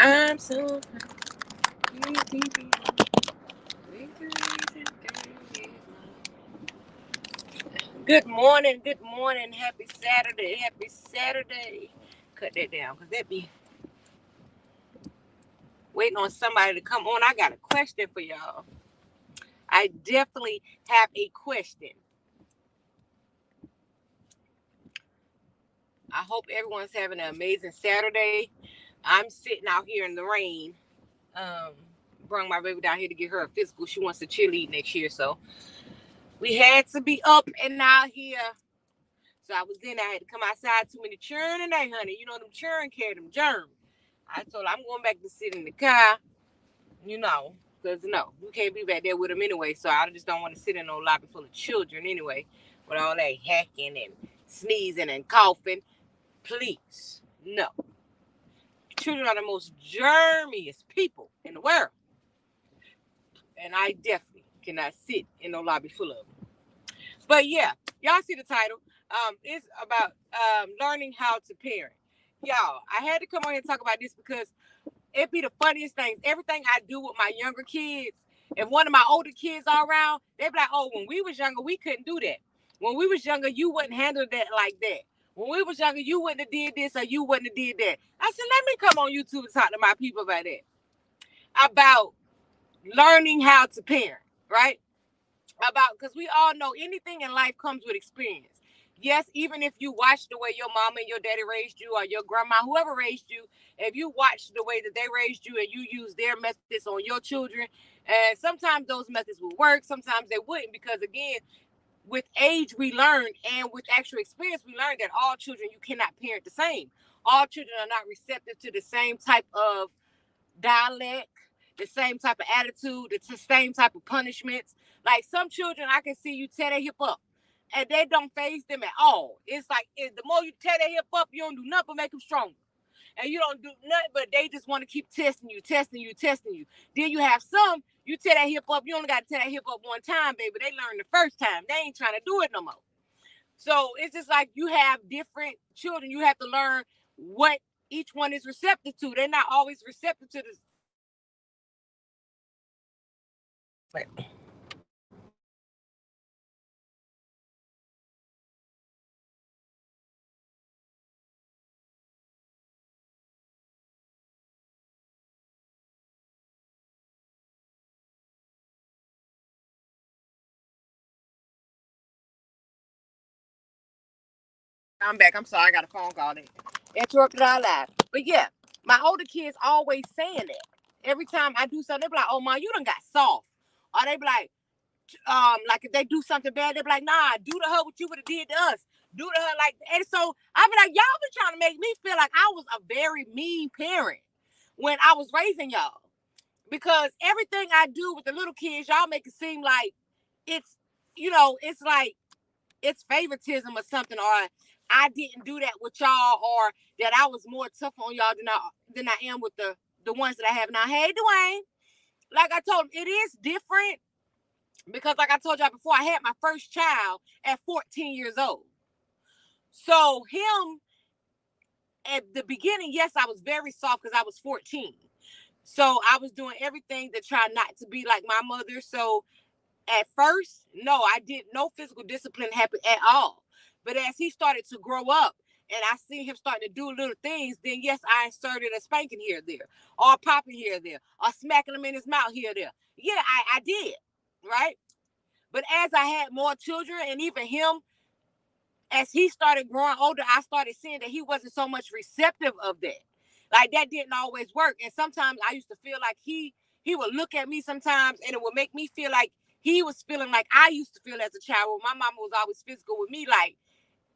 I'm so good morning, good morning, happy Saturday. Cut that down because that be waiting on somebody to come on. I got a question for y'all. I definitely have a question. I hope everyone's having an amazing Saturday. I'm sitting out here in the rain. Um, Brought my baby down here to get her a physical. She wants to cheerlead next year, so we had to be up and out here. So I was in. I had to come outside. Too many churn today, honey. You know them churn carry them germs. I told her I'm going back to sit in the car. Because no, we can't be back there with them anyway. So I just don't want to sit in no lobby full of children anyway, with all that hacking and sneezing and coughing. Please, no. Children are the most germiest people in the world, and I definitely cannot sit in no lobby full of them. But yeah, y'all see the title. It's about learning how to parent. Y'all, I had to come on here and talk about this because it be the funniest things. Everything I do with my younger kids, if one of my older kids are around, they be like, oh, when we was younger, we couldn't do that. When we was younger, you wouldn't handle that like that. When we was younger, you wouldn't have did this or you wouldn't have did that. I said, let me come on YouTube and talk to my people about that. About learning how to parent, right? Because we all know anything in life comes with experience. Yes, even if you watch the way your mama and your daddy raised you, or your grandma, whoever raised you, if you watch the way that they raised you and you use their methods on your children, and sometimes those methods will work, sometimes they wouldn't, because again, with age we learn, and with actual experience we learn that all children, you cannot parent the same. All children are not receptive to the same type of dialect, the same type of attitude, the same type of punishments. Like some children, I can see you tear their hip up, and they don't phase them at all. It's like the more you tear their hip up, you don't do nothing but make them stronger. And you don't do nothing, but they just want to keep testing you, testing you, testing you. Then you have some, you tear that hip up, you only got to tear that hip up one time, baby. They learned the first time. They ain't trying to do it no more. So it's just like you have different children. You have to learn what each one is receptive to. They're not always receptive to the. I'm back. I'm sorry. I got a phone call that interrupted our life. But yeah, my older kids always saying that. Every time I do something, they be like, oh, man, you done got soft. Or they be like if they do something bad, they be like, nah, do to her what you would have did to us. Do to her like, and so I be like, y'all been trying to make me feel like I was a very mean parent when I was raising y'all. Because everything I do with the little kids, y'all make it seem like it's, it's like it's favoritism or something, or I didn't do that with y'all, or that I was more tough on y'all than I am with the ones that I have now. Hey, Dwayne, like I told him, it is different because, like I told y'all before, I had my first child at 14 years old. So him at the beginning, yes, I was very soft because I was 14. So I was doing everything to try not to be like my mother. So at first, no, I didn't. No physical discipline happened at all. But as he started to grow up and I see him starting to do little things, then yes, I inserted a spanking here or there, or popping here or there, or smacking him in his mouth here or there. Yeah, I did, right? But as I had more children, and even him, as he started growing older, I started seeing that he wasn't so much receptive of that. Like that didn't always work. And sometimes I used to feel like he would look at me sometimes and it would make me feel like he was feeling like I used to feel as a child. When my mama was always physical with me, like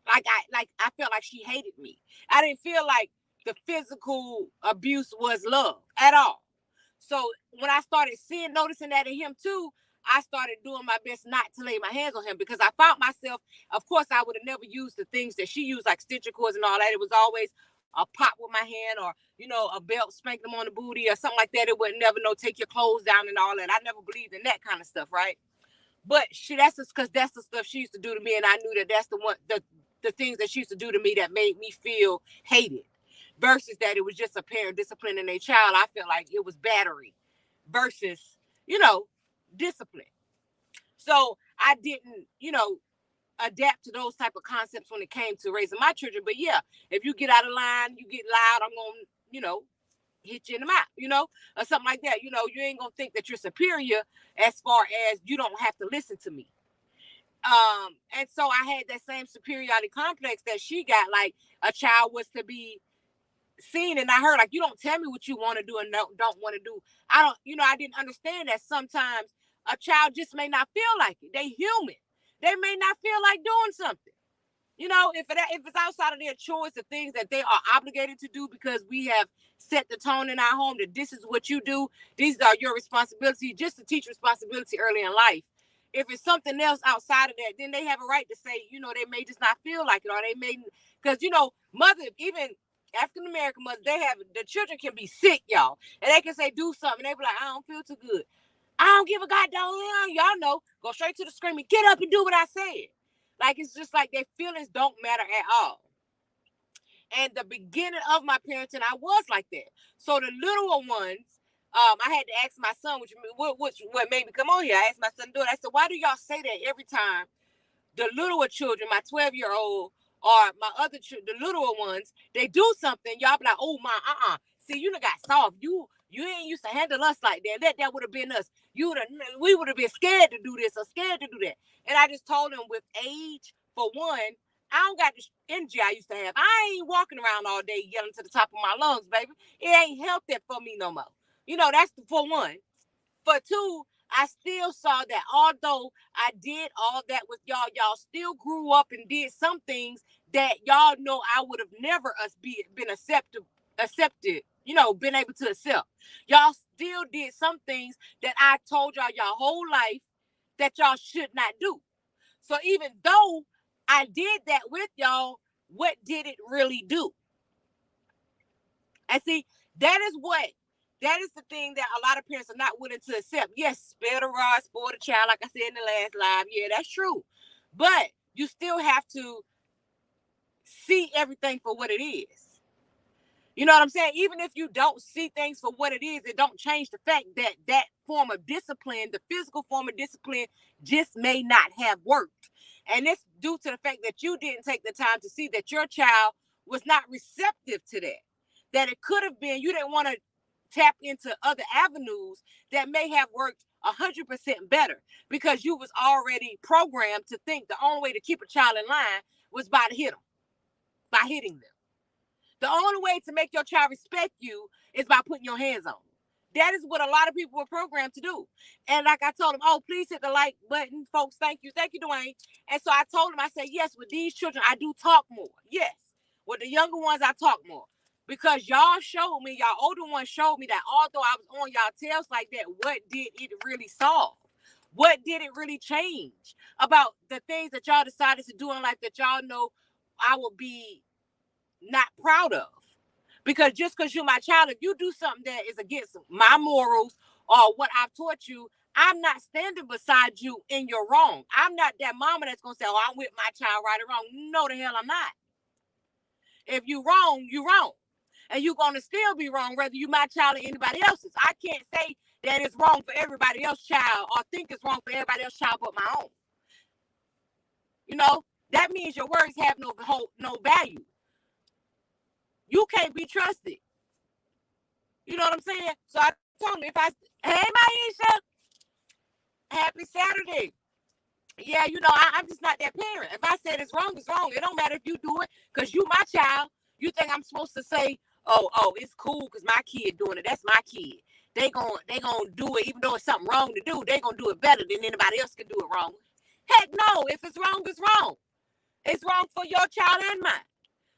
I felt like she hated me. I didn't feel like the physical abuse was love at all. So when I started noticing that in him too, I started doing my best not to lay my hands on him, because I found myself, of course, I would have never used the things that she used, like stitcher cords and all that. It was always a pop with my hand, or, a belt, spank them on the booty or something like that. It would never take your clothes down and all that. I never believed in that kind of stuff, right? But that's just because that's the stuff she used to do to me, and I knew that that's the things that she used to do to me that made me feel hated. versus that it was just a parent disciplining their child. I felt like it was battery versus, discipline. So I didn't, adapt to those type of concepts when it came to raising my children. But yeah, if you get out of line, you get loud, I'm going to, hit you in the mouth, or something like that. You ain't going to think that you're superior as far as you don't have to listen to me. And so I had that same superiority complex that she got, like a child was to be seen, and I heard, like, you don't tell me what you want to do and don't want to do. I didn't understand that sometimes a child just may not feel like it. They human. They may not feel like doing something. If it's outside of their choice, the things that they are obligated to do because we have set the tone in our home that this is what you do, these are your responsibilities, just to teach responsibility early in life. If it's something else outside of that, then they have a right to say, they may just not feel like it, or they may, because, mother, even African American mothers, the children can be sick, y'all, and they can say do something, and they be like, I don't feel too good. I don't give a goddamn, y'all know, go straight to the screaming, get up and do what I said. Like, it's just like their feelings don't matter at all. And the beginning of my parenting, I was like that. So the littler ones, I had to ask my son, which what made me come on here. I asked my son to do it. I said, why do y'all say that every time the littler children, my 12-year-old, or my other the littler ones, they do something, y'all be like, oh my, see, you done got soft. You ain't used to handle us like that. That would have been us. We would have been scared to do this or scared to do that. And I just told him, with age, for one, I don't got the energy I used to have. I ain't walking around all day yelling to the top of my lungs, baby. It ain't healthy for me no more. That's for one. For two, I still saw that although I did all that with y'all still grew up and did some things that y'all know I would have never been accepted, been able to accept. Y'all still did some things that I told y'all whole life that y'all should not do. So even though I did that with y'all, what did it really do? And see, that is the thing that a lot of parents are not willing to accept. Yes, spare the rod, spoil the child, like I said in the last live. Yeah, that's true. But you still have to see everything for what it is. You know what I'm saying? Even if you don't see things for what it is, it don't change the fact that that form of discipline, the physical form of discipline, just may not have worked. And it's due to the fact that you didn't take the time to see that your child was not receptive to that. That it could have been, you didn't want to tap into other avenues that may have worked 100% better because you was already programmed to think the only way to keep a child in line was by hitting them. The only way to make your child respect you is by putting your hands on them. That is what a lot of people were programmed to do. And like I told them, oh, please hit the like button, folks. Thank you, Dwayne. And so I told them, I said, yes, with these children, I do talk more. Yes, with the younger ones, I talk more. Because y'all showed me, y'all older ones showed me that although I was on y'all tails like that, what did it really solve? What did it really change about the things that y'all decided to do in life that y'all know I will be not proud of? Because just because you're my child, if you do something that is against my morals or what I've taught you, I'm not standing beside you in your wrong. I'm not that mama that's going to say, oh, I'm with my child right or wrong. No, the hell I'm not. If you wrong, you wrong. And you're going to still be wrong, whether you my child or anybody else's. I can't say that it's wrong for everybody else's child or think it's wrong for everybody else's child but my own. That means your words have no value. You can't be trusted. You know what I'm saying? So I told him, hey, Maisha, happy Saturday. Yeah, I'm just not that parent. If I said it's wrong, it's wrong. It don't matter if you do it because you my child. You think I'm supposed to say, oh, it's cool because my kid doing it. That's my kid. They gonna do it even though it's something wrong to do. They gonna do it better than anybody else can do it wrong. Heck no. If it's wrong, it's wrong. It's wrong for your child and mine.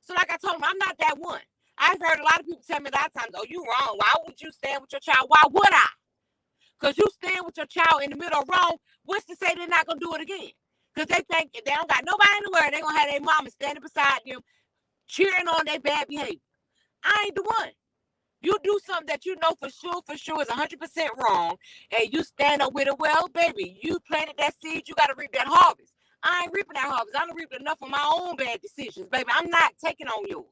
So like I told him, I'm not that one. I've heard a lot of people tell me a lot of times, oh, you wrong. Why would you stand with your child? Why would I? Because you stand with your child in the middle of wrong, what's to say they're not going to do it again? Because they think if they don't got nobody in the world, they're going to have their mama standing beside them, cheering on their bad behavior. I ain't the one. You do something that you know for sure is 100% wrong, and you stand up with it, well, baby, you planted that seed, you got to reap that harvest. I ain't reaping that harvest. I done reaped enough of my own bad decisions, baby. I'm not taking on yours.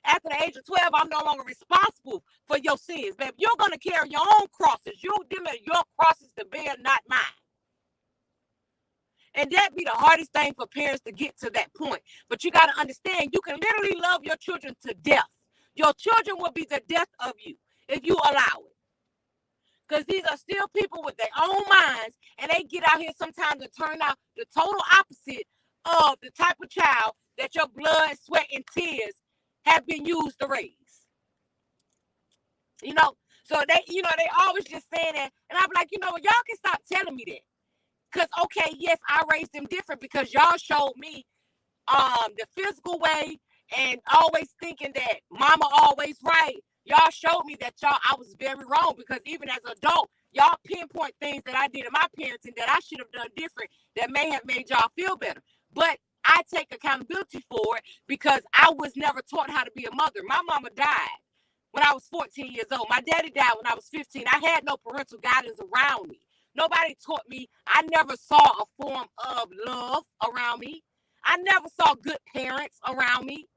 After the age of 12, I'm no longer responsible for your sins, baby. You're going to carry your own crosses. Your crosses to bear, not mine. And that be the hardest thing for parents to get to that point. But you got to understand, you can literally love your children to death. Your children will be the death of you if you allow it. Because these are still people with their own minds, and they get out here sometimes to turn out the total opposite of the type of child that your blood, sweat, and tears have been used to raise. So they always just saying that, and I'm like, y'all can stop telling me that. Because, okay, yes, I raised them different because y'all showed me the physical way and always thinking that mama always right. Y'all showed me that I was very wrong, because even as an adult, y'all pinpoint things that I did in my parenting that I should have done different that may have made y'all feel better. But I take accountability for it because I was never taught how to be a mother. My mama died when I was 14 years old. My daddy died when I was 15. I had no parental guidance around me. Nobody taught me. I never saw a form of love around me. I never saw good parents around me.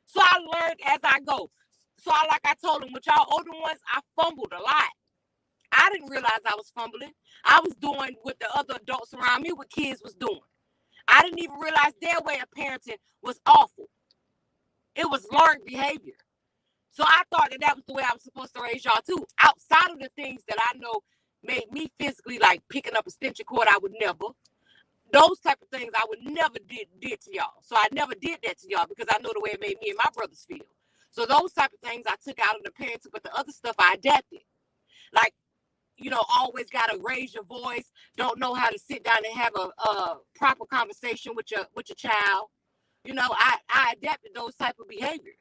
So I learned as I go. So like I told them, with y'all older ones, I fumbled a lot. I didn't realize I was fumbling. I was doing what the other adults around me, what kids was doing. I didn't even realize their way of parenting was awful. It was learned behavior. So I thought that was the way I was supposed to raise y'all too. Outside of the things that I know made me physically, like picking up a extension cord, I would never. Those type of things I would never did to y'all. So I never did that to y'all because I know the way it made me and my brothers feel. So those type of things I took out of the parenting, but the other stuff I adapted. Like, always got to raise your voice. Don't know how to sit down and have a proper conversation with your child. I adapted those type of behaviors.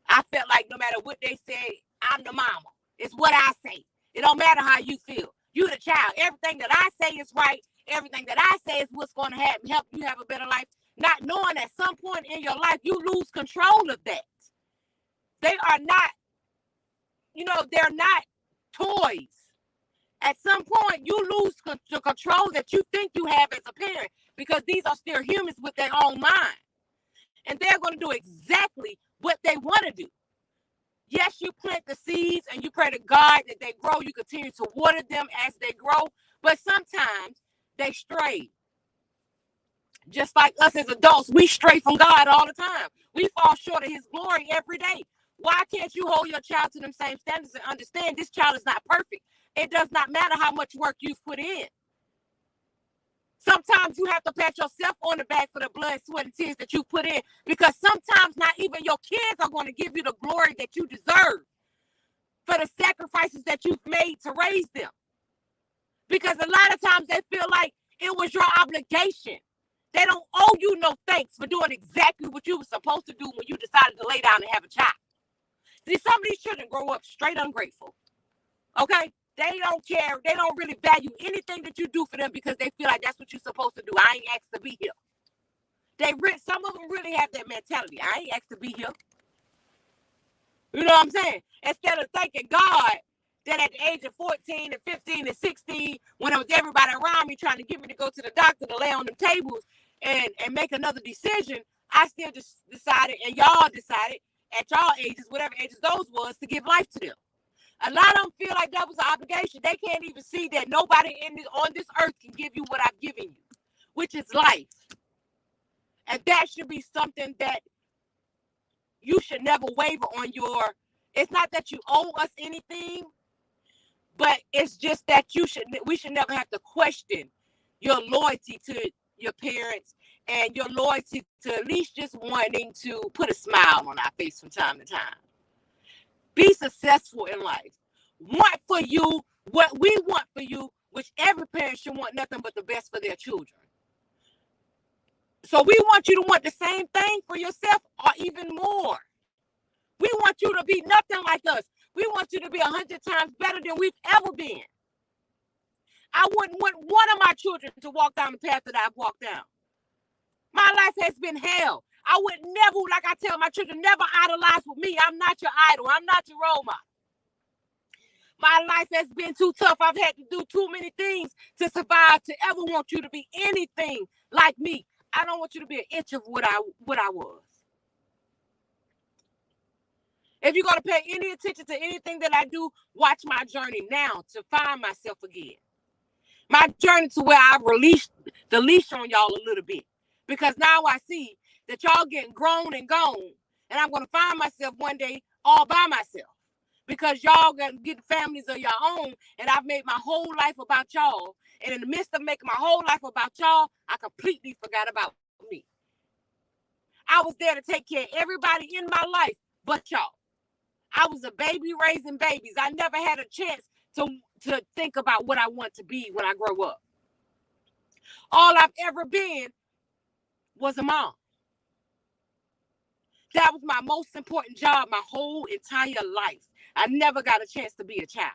I felt like no matter what they say, I'm the mama. It's what I say. It don't matter how you feel. You the child. Everything that I say is right. Everything that I say is what's going to help you have a better life. Not knowing at some point in your life, you lose control of that. They are not, they're not toys. At some point, you lose the control that you think you have as a parent, because these are still humans with their own mind. And they're going to do exactly what they want to do. Yes, you plant the seeds and you pray to God that they grow. You continue to water them as they grow. But sometimes they stray. Just like us as adults, we stray from God all the time. We fall short of his glory every day. Why can't you hold your child to them same standards and understand this child is not perfect? It does not matter how much work you've put in. Sometimes you have to pat yourself on the back for the blood, sweat, and tears that you put in, because sometimes not even your kids are going to give you the glory that you deserve for the sacrifices that you've made to raise them. Because a lot of times they feel like it was your obligation. They don't owe you no thanks for doing exactly what you were supposed to do when you decided to lay down and have a child. See, some of these children grow up straight ungrateful. Okay? They don't care. They don't really value anything that you do for them because they feel like that's what you're supposed to do. I ain't asked to be here. Some of them really have that mentality. I ain't asked to be here. You know what I'm saying? Instead of thanking God that at the age of 14 and 15 and 16, when it was everybody around me trying to get me to go to the doctor to lay on them tables and make another decision, I still just decided, and y'all decided at y'all ages, whatever ages those was, to give life to them. A lot of them feel like that was an obligation. They can't even see that nobody on this earth can give you what I've given you, which is life. And that should be something that you should never waver on it's not that you owe us anything, but it's just that we should never have to question your loyalty to your parents and your loyalty to at least just wanting to put a smile on our face from time to time. Be successful in life. Want for you what we want for you, which every parent should want nothing but the best for their children. So we want you to want the same thing for yourself or even more. We want you to be nothing like us. We want you to be 100 times better than we've ever been. I wouldn't want one of my children to walk down the path that I've walked down. My life has been hell. I would never, like I tell my children, never idolize with me. I'm not your idol. I'm not your role model. My life has been too tough. I've had to do too many things to survive to ever want you to be anything like me. I don't want you to be an inch of what I was. If you're going to pay any attention to anything that I do, watch my journey now to find myself again. My journey to where I've released the leash on y'all a little bit. Because now I see that y'all getting grown and gone. And I'm going to find myself one day all by myself. Because y'all got to get families of your own. And I've made my whole life about y'all. And in the midst of making my whole life about y'all, I completely forgot about me. I was there to take care of everybody in my life but y'all. I was a baby raising babies. I never had a chance to think about what I want to be when I grow up. All I've ever been was a mom. That was my most important job my whole entire life. I never got a chance to be a child.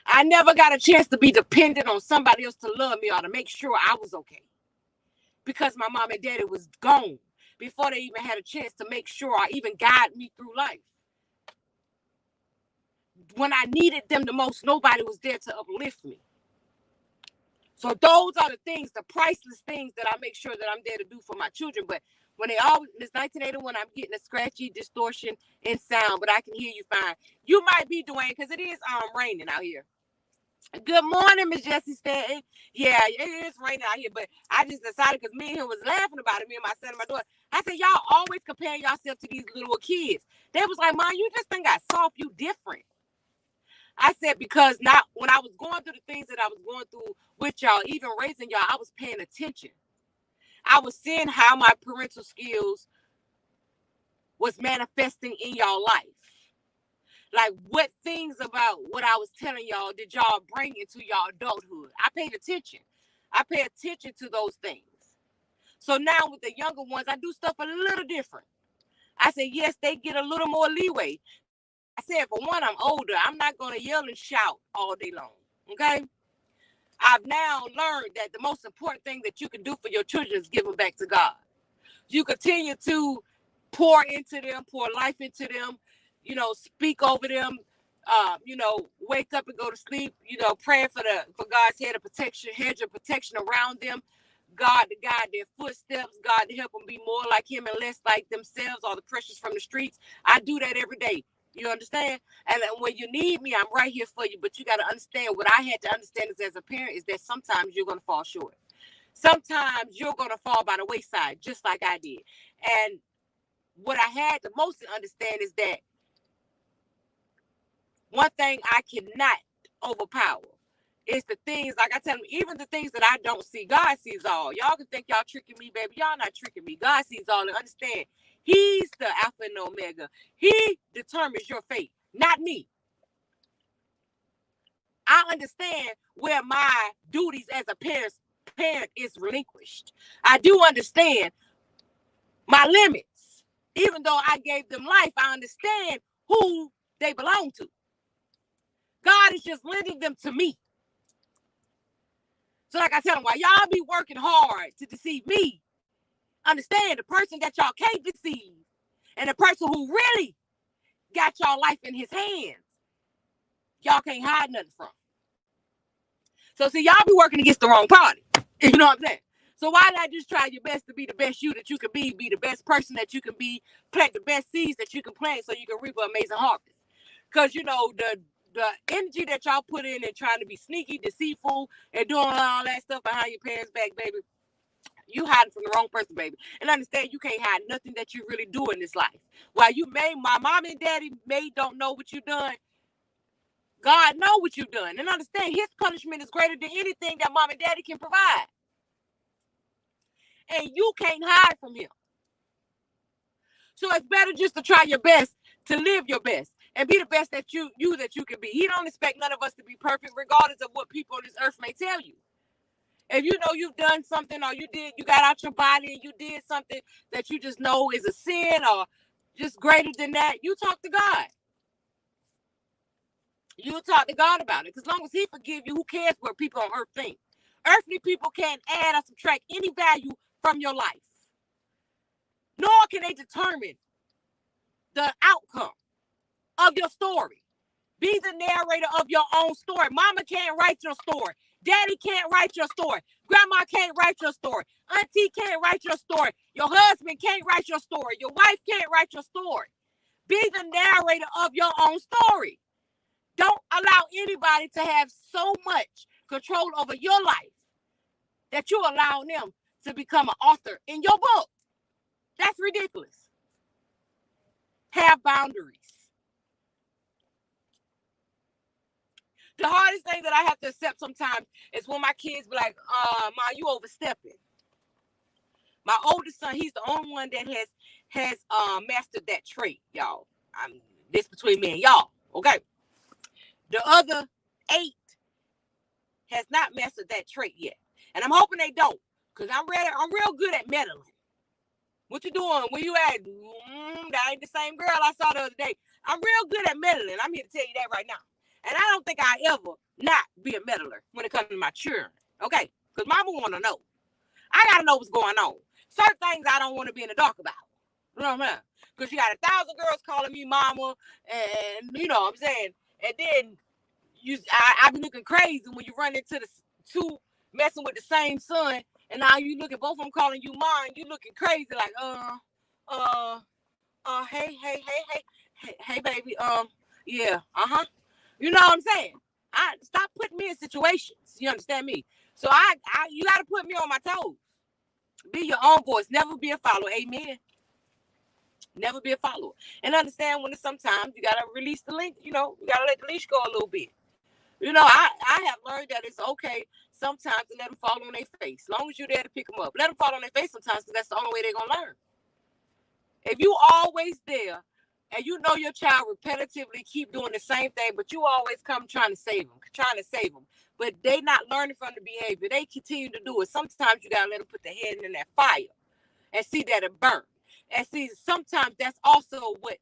I never got a chance to be dependent on somebody else to love me or to make sure I was okay. Because my mom and daddy was gone before they even had a chance to make sure or even guide me through life. When I needed them the most, nobody was there to uplift me. So those are the things, the priceless things that I make sure that I'm there to do for my children. But when they always, this 1981, I'm getting a scratchy distortion in sound, but I can hear you fine. You might be, Dwayne, because it is raining out here. Good morning, Miss Jessie Stanton. Yeah, it is raining out here, but I just decided because me and him was laughing about it, me and my son and my daughter. I said, y'all always compare yourself to these little kids. They was like, Mom, you just think got soft, you different. I said, because not when I was going through the things that I was going through with y'all, even raising y'all, I was paying attention. I was seeing how my parental skills was manifesting in y'all life. Like, what things about what I was telling y'all did y'all bring into y'all adulthood? I paid attention. I pay attention to those things. So now with the younger ones, I do stuff a little different. I said, yes, they get a little more leeway. I said, for one, I'm older. I'm not going to yell and shout all day long, okay? I've now learned that the most important thing that you can do for your children is give them back to God. You continue to pour into them, pour life into them, speak over them, wake up and go to sleep, praying for God's hedge of protection around them, God to guide their footsteps, God to help them be more like him and less like themselves or the pressures from the streets. I do that every day. You understand? And when you need me, I'm right here for you. But you got to understand what I had to understand as a parent is that sometimes you're going to fall short. Sometimes you're going to fall by the wayside, just like I did. And what I had to most understand is that one thing I cannot overpower is the things, like I tell them, even the things that I don't see, God sees all. Y'all can think y'all tricking me, baby. Y'all not tricking me. God sees all and understand. He's the Alpha and Omega. He determines your fate, not me. I understand where my duties as a parent is relinquished. I do understand my limits. Even though I gave them life, I understand who they belong to. God is just lending them to me. So like I tell them, while y'all be working hard to deceive me, understand the person that y'all can't deceive and the person who really got y'all life in his hands, y'all can't hide nothing from. So see, y'all be working against the wrong party. You know what I'm saying? So why not just try your best to be the best you that you can be the best person that you can be, plant the best seeds that you can plant so you can reap an amazing harvest. Because, the energy that y'all put in and trying to be sneaky, deceitful, and doing all that stuff behind your parents' back, baby, you hiding from the wrong person, baby. And understand you can't hide nothing that you really do in this life. While my mom and daddy don't know what you done, God know what you done. And understand his punishment is greater than anything that mom and daddy can provide. And you can't hide from him. So it's better just to try your best to live your best and be the best that you can be. He don't expect none of us to be perfect, regardless of what people on this earth may tell you. If you know you've done something or you got out your body and you did something that you just know is a sin or just greater than that, you talk to God. You talk to God about it. Because as long as he forgive you, who cares what people on earth think? Earthly people can't add or subtract any value from your life. Nor can they determine the outcome of your story. Be the narrator of your own story. Mama can't write your story. Daddy can't write your story. Grandma can't write your story. Auntie can't write your story. Your husband can't write your story. Your wife can't write your story. Be the narrator of your own story. Don't allow anybody to have so much control over your life that you allow them to become an author in your book. That's ridiculous. Have boundaries. The hardest thing that I have to accept sometimes is when my kids be like, Ma, you overstepping. My oldest son, he's the only one that has mastered that trait, y'all. This between me and y'all, okay? The other 8 has not mastered that trait yet. And I'm hoping they don't, because I'm real good at meddling. What you doing? Where you at? That ain't the same girl I saw the other day. I'm real good at meddling. I'm here to tell you that right now. And I don't think I ever not be a meddler when it comes to my children. Okay? Because mama want to know. I got to know what's going on. Certain things I don't want to be in the dark about. You know what I mean? Because you got 1,000 girls calling me mama. And you know what I'm saying? And then I be looking crazy when you run into the 2 messing with the same son. And now you look at both of them calling you mom. You looking crazy like, hey, baby. Yeah, You know what I'm saying? Stop putting me in situations. You understand me? So you got to put me on my toes. Be your own voice. Never be a follower. Amen. Never be a follower. And understand when sometimes you got to release the link. You know, you got to let the leash go a little bit. You know, I have learned that it's okay sometimes to let them fall on their face. As long as you're there to pick them up. Let them fall on their face sometimes because that's the only way they're going to learn. If you always there and you know your child repetitively keep doing the same thing, but you always come trying to save them, but they not learning from the behavior. They continue to do it. Sometimes you got to let them put their head in that fire and see that it burn. And see, sometimes that's also what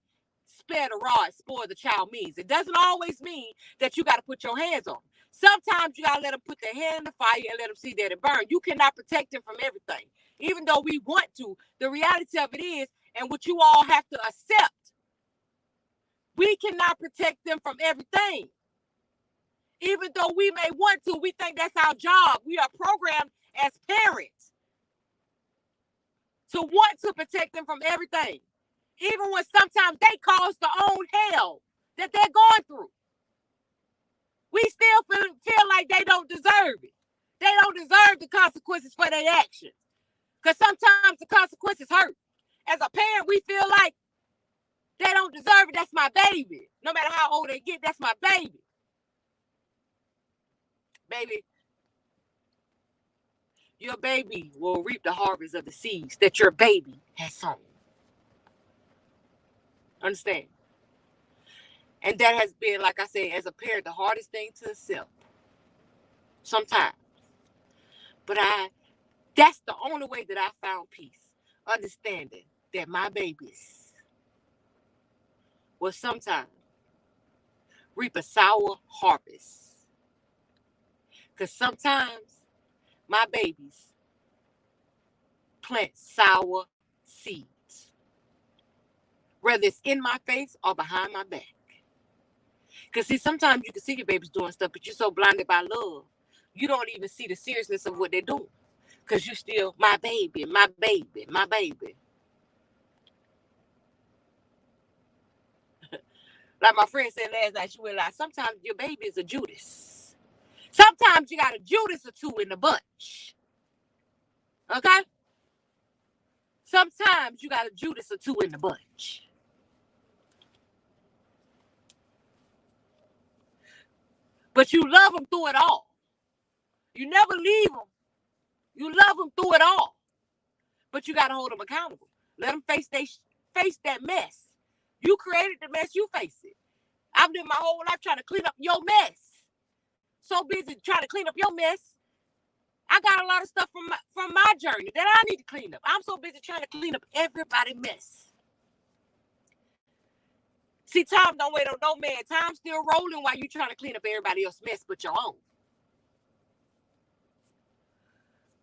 spare the rod, spoil the child means. It doesn't always mean that you got to put your hands on them. Sometimes you got to let them put their hand in the fire and let them see that it burn. You cannot protect them from everything. Even though we want to, the reality of it is, and what you all have to accept, we cannot protect them from everything. Even though we may want to, we think that's our job. We are programmed as parents to want to protect them from everything. Even when sometimes they cause their own hell that they're going through. We still feel like they don't deserve it. They don't deserve the consequences for their actions. Because sometimes the consequences hurt. As a parent, we feel like they don't deserve it. That's my baby. No matter how old they get, that's my baby. Baby, your baby will reap the harvest of the seeds that your baby has sown. Understand? And that has been, like I said, as a parent, the hardest thing to accept. Sometimes. But that's the only way that I found peace. Understanding that my babies will sometimes reap a sour harvest. Because sometimes my babies plant sour seeds. Whether it's in my face or behind my back. Because see, sometimes you can see your babies doing stuff, but you're so blinded by love, you don't even see the seriousness of what they're doing. Because you still, my baby, my baby, my baby. Like my friend said last night, she realized sometimes your baby is a Judas. Sometimes you got a Judas or 2 in the bunch. Okay? Sometimes you got a Judas or 2 in the bunch. But you love them through it all. You never leave them. You love them through it all. But you got to hold them accountable. Let them face that mess. You created the mess, you face it. I've lived my whole life trying to clean up your mess. So busy trying to clean up your mess. I got a lot of stuff from my journey that I need to clean up. I'm so busy trying to clean up everybody's mess. See, time don't wait on no man. Time's still rolling while you trying to clean up everybody else's mess but your own.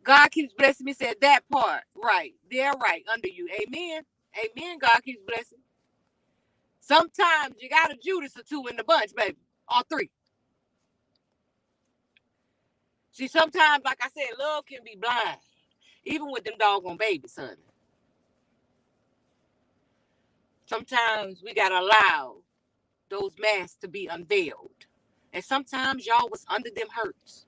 God keeps blessing me, said that part. Right. They're right under you. Amen. Amen. God keeps blessing. Sometimes you got a Judas or 2 in the bunch, baby. Or 3. See, sometimes, like I said, love can be blind. Even with them doggone babies, honey. Sometimes we gotta allow those masks to be unveiled. And sometimes y'all was under them hurts.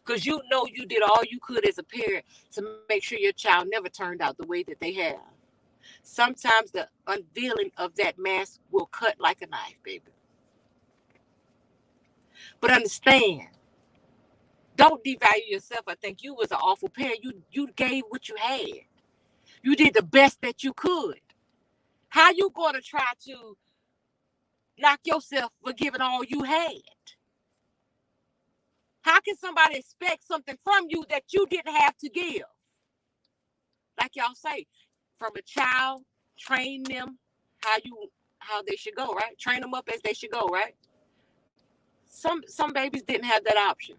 Because you know you did all you could as a parent to make sure your child never turned out the way that they have. Sometimes the unveiling of that mask will cut like a knife, baby. But understand, don't devalue yourself. I think you was an awful parent. You gave what you had. You did the best that you could. How you going to try to knock yourself for giving all you had? How can somebody expect something from you that you didn't have to give? Like y'all say, from a child, train them how they should go, right? Train them up as they should go, right? Some babies didn't have that option.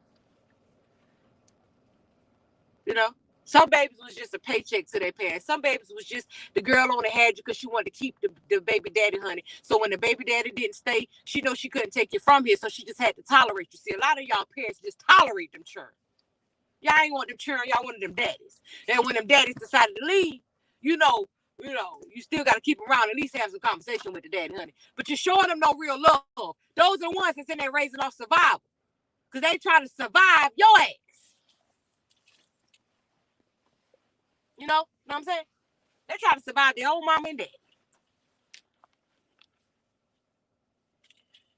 You know, some babies was just a paycheck to their parents. Some babies was just the girl only had you because she wanted to keep the baby daddy, honey. So when the baby daddy didn't stay, she know she couldn't take you from here, so she just had to tolerate you. See, a lot of y'all parents just tolerate them children. Y'all ain't want them children, y'all wanted them daddies. And when them daddies decided to leave, you know, you still got to keep them around, at least have some conversation with the daddy, honey. But you're showing them no real love. Those are the ones that's in there raising off survival. Because they try to survive your ass. You know what I'm saying? They try to survive their own mom and dad.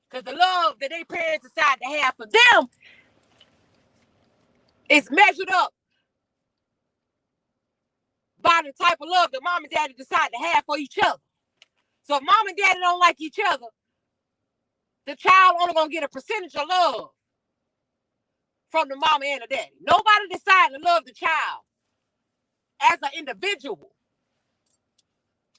Because the love that their parents decide to have for them is measured up by the type of love that mom and daddy decide to have for each other. So if mom and daddy don't like each other, the child only gonna get a percentage of love from the mama and the daddy. Nobody decided to love the child as an individual.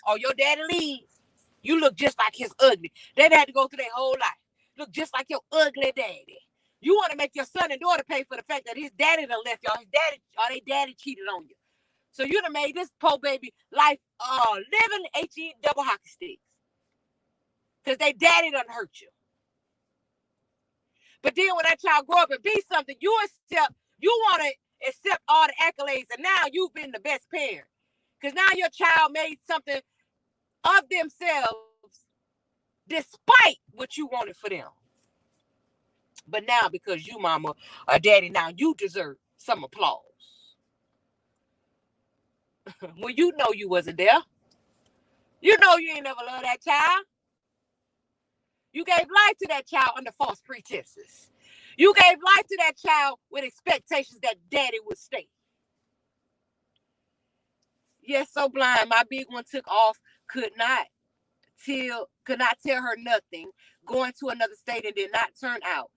Oh, your daddy leaves. You look just like his ugly. They had to go through their whole life. Look just like your ugly daddy. You want to make your son and daughter pay for the fact that his daddy done left y'all. His daddy or they daddy cheated on you. So you done made this poor baby life living HE double hockey sticks. Because they daddy done hurt you. But then when that child grow up and be something, you want to accept all the accolades, and now you've been the best parent. Because now your child made something of themselves despite what you wanted for them. But now because you mama or daddy, now you deserve some applause. When you know you wasn't there. You know you ain't never loved that child. You gave life to that child under false pretenses. You gave life to that child with expectations that daddy would stay. Yes, so blind. My big one took off, could not tell her nothing, going to another state and did not turn out.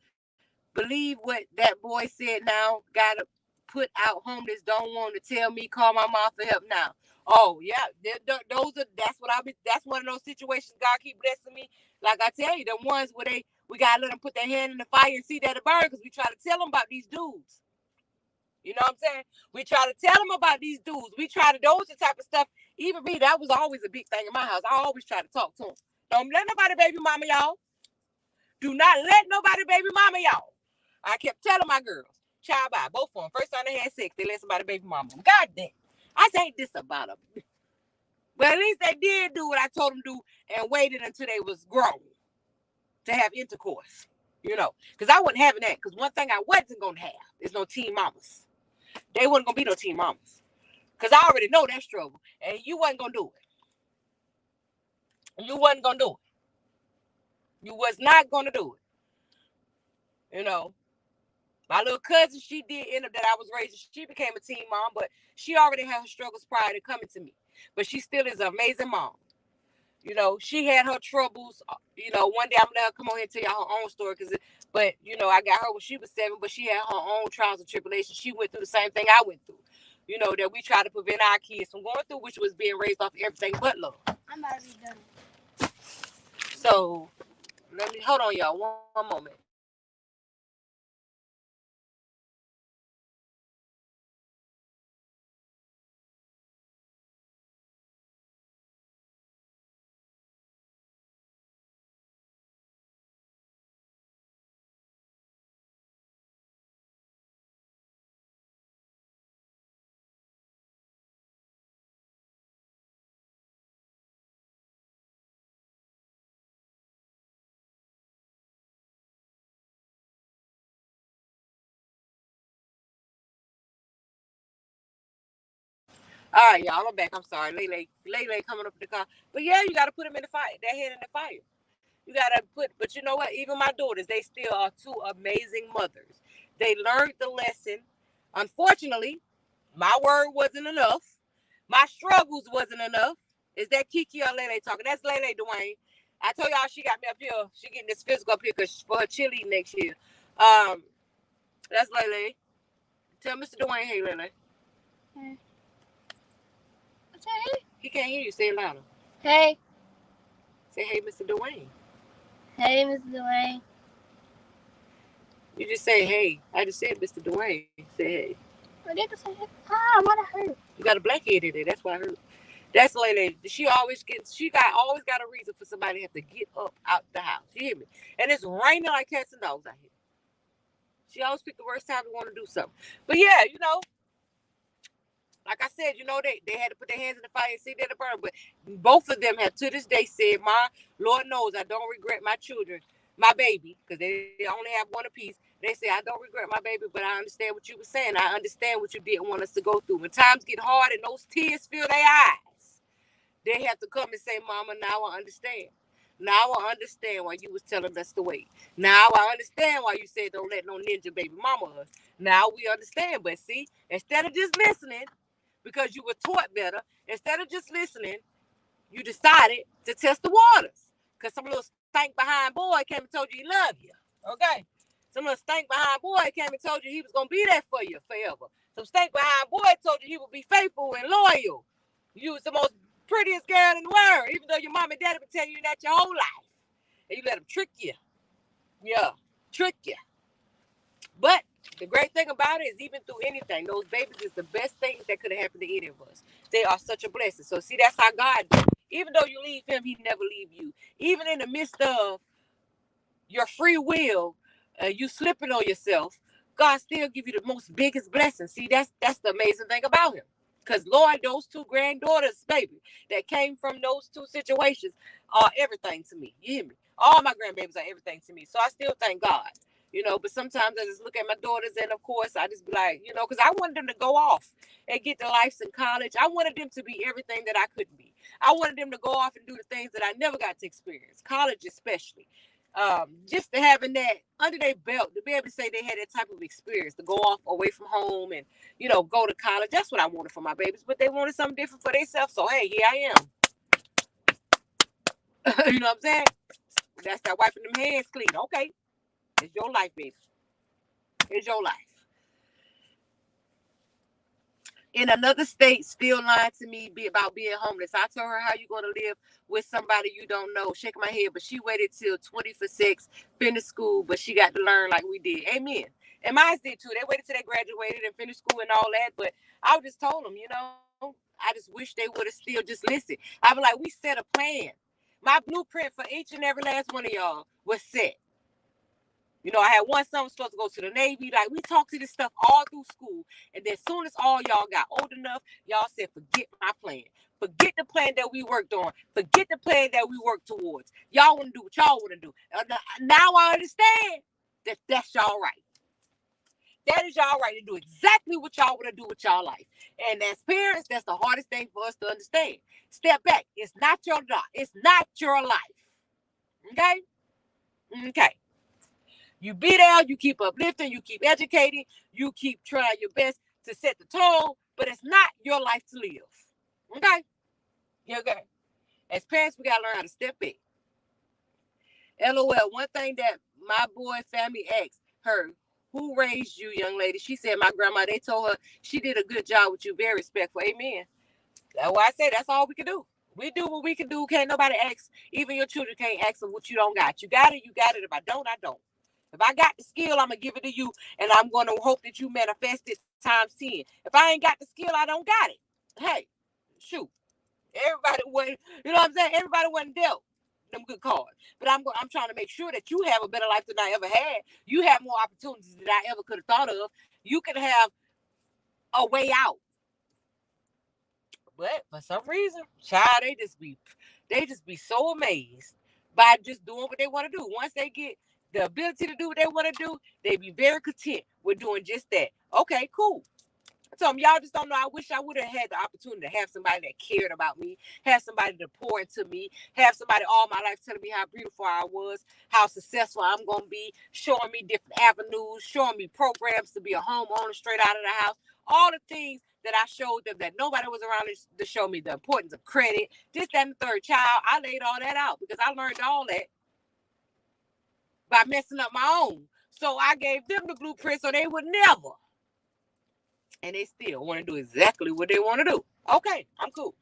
Believe what that boy said now, gotta put out homeless, don't want to tell me, call my mom for help now. Oh yeah, that's one of those situations God keep blessing me. Like I tell you, the ones where we gotta let them put their hand in the fire and see that it burn, because we try to tell them about these dudes. You know what I'm saying? We try to tell them about these dudes. We try to, those the type of stuff. Even me, that was always a big thing in my house. I always try to talk to them. Don't let nobody baby mama y'all. Do not let nobody baby mama y'all. I kept telling my girls, child by both of them. First time they had sex, they let somebody baby mama them. God damn. I say this about them. But at least they did do what I told them to do and waited until they was grown to have intercourse. You know, because I wasn't having that. Because one thing I wasn't going to have is no teen mamas. They wasn't going to be no teen mamas. Because I already know that struggle. And you wasn't going to do it. You wasn't going to do it. You was not going to do it. You know. My little cousin, she did end up that I was raising. She became a teen mom, but she already had her struggles prior to coming to me. But she still is an amazing mom. You know, she had her troubles. You know, one day I'm gonna let her come on here and tell y'all her own story. But you know, I got her when she was 7, but she had her own trials and tribulations. She went through the same thing I went through. You know, that we try to prevent our kids from going through, which was being raised off everything but love. I'm already done. So let me hold on, y'all. One moment. All right, y'all. I'm back. I'm sorry. Lele coming up in the car. But yeah, you got to put them in the fire. That head in the fire. You got to put, but you know what? Even my daughters, they still are two amazing mothers. They learned the lesson. Unfortunately, my word wasn't enough. My struggles wasn't enough. Is that Kiki or Lele talking? That's Lele Dwayne. I told y'all she got me up here. She getting this physical up here for her cheerleading next year. That's Lele. Tell Mr. Dwayne, hey, Lele. Hey. Hey. He can't hear you. Say it louder. Hey. Say hey, Mr. Dwayne. Hey, Mr. Dwayne. You just say hey. I just said Mr. Dwayne. Say hey. I did say hey. Ah, what I heard. You got a blackhead in there. That's what I heard. That's Lele. She always got a reason for somebody to have to get up out the house. You hear me? And it's raining like cats and dogs out here. She always pick the worst time to want to do something. But yeah, like I said, they had to put their hands in the fire and see that it burn. But both of them have to this day said, "My Lord knows I don't regret my children, my baby, because they only have one apiece." They say, "I don't regret my baby, but I understand what you were saying. I understand what you didn't want us to go through. When times get hard and those tears fill their eyes, they have to come and say, Mama, now I understand. Now I understand why you was telling us to wait. Now I understand why you said don't let no ninja baby mama us. Now we understand. But see, instead of just listening, because you were taught better, instead of just listening, you decided to test the waters. Because some little stank behind boy came and told you he loved you. Okay? Some little stank behind boy came and told you he was going to be there for you forever. Some stank behind boy told you he would be faithful and loyal. You was the most prettiest girl in the world, even though your mom and daddy been telling you that your whole life. And you let them trick you. Yeah, trick you. But the great thing about it is even through anything, those babies is the best things that could have happened to any of us. They are such a blessing. So see, that's how God does. Even though you leave him, he never leave you. Even in the midst of your free will, you slipping on yourself, God still give you the most biggest blessing. See, that's the amazing thing about him. Because Lord, those two granddaughters, baby, that came from those two situations are everything to me. You hear me? All my grandbabies are everything to me. So I still thank God. But sometimes I just look at my daughters and of course I just be like, because I wanted them to go off and get their lives in college. I wanted them to be everything that I couldn't be. I wanted them to go off and do the things that I never got to experience, college especially. Just to having that under their belt, to be able to say they had that type of experience, to go off away from home and, go to college. That's what I wanted for my babies, but they wanted something different for themselves. So, hey, here I am. You know what I'm saying? That's that wiping them hands clean. Okay. It's your life, baby. It's your life. In another state, still lying to me about being homeless. I told her, how you going to live with somebody you don't know? Shaking my head, but she waited till 20 for 6, finished school, but she got to learn like we did. Amen. And mine did too. They waited till they graduated and finished school and all that, but I just told them, I just wish they would have still just listened. I was like, we set a plan. My blueprint for each and every last one of y'all was set. I had one son was supposed to go to the Navy. Like, we talked to this stuff all through school. And then as soon as all y'all got old enough, y'all said, forget my plan. Forget the plan that we worked on. Forget the plan that we worked towards. Y'all want to do what y'all want to do. Now I understand that that's y'all right. That is y'all right to do exactly what y'all want to do with y'all life. And as parents, that's the hardest thing for us to understand. Step back. It's not your job. It's not your life. Okay? Okay. You be there, you keep uplifting, you keep educating, you keep trying your best to set the tone, but it's not your life to live. Okay? Okay. As parents, we got to learn how to step back. LOL, one thing that my boy family asked her, who raised you, young lady? She said, my grandma. They told her she did a good job with you. Very respectful. Amen. That's why I say that's all we can do. We do what we can do. Can't nobody ask. Even your children can't ask them what you don't got. You got it, you got it. If I don't, I don't. If I got the skill, I'm going to give it to you, and I'm going to hope that you manifest it times 10. If I ain't got the skill, I don't got it. Hey, shoot. Everybody wasn't, you know what I'm saying? Everybody wasn't dealt them good cards. But I'm trying to make sure that you have a better life than I ever had. You have more opportunities than I ever could have thought of. You could have a way out. But for some reason, child, they just be so amazed by just doing what they want to do. Once they get the ability to do what they want to do, they be very content with doing just that. Okay, cool. I told him, y'all just don't know. I wish I would have had the opportunity to have somebody that cared about me, have somebody to pour into me, have somebody all my life telling me how beautiful I was, how successful I'm going to be, showing me different avenues, showing me programs to be a homeowner straight out of the house, all the things that I showed them that nobody was around to show me the importance of credit, this, that, and the third. Child, I laid all that out because I learned all that by messing up my own. So I gave them the blueprint so they would never. And they still want to do exactly what they want to do. Okay, I'm cool.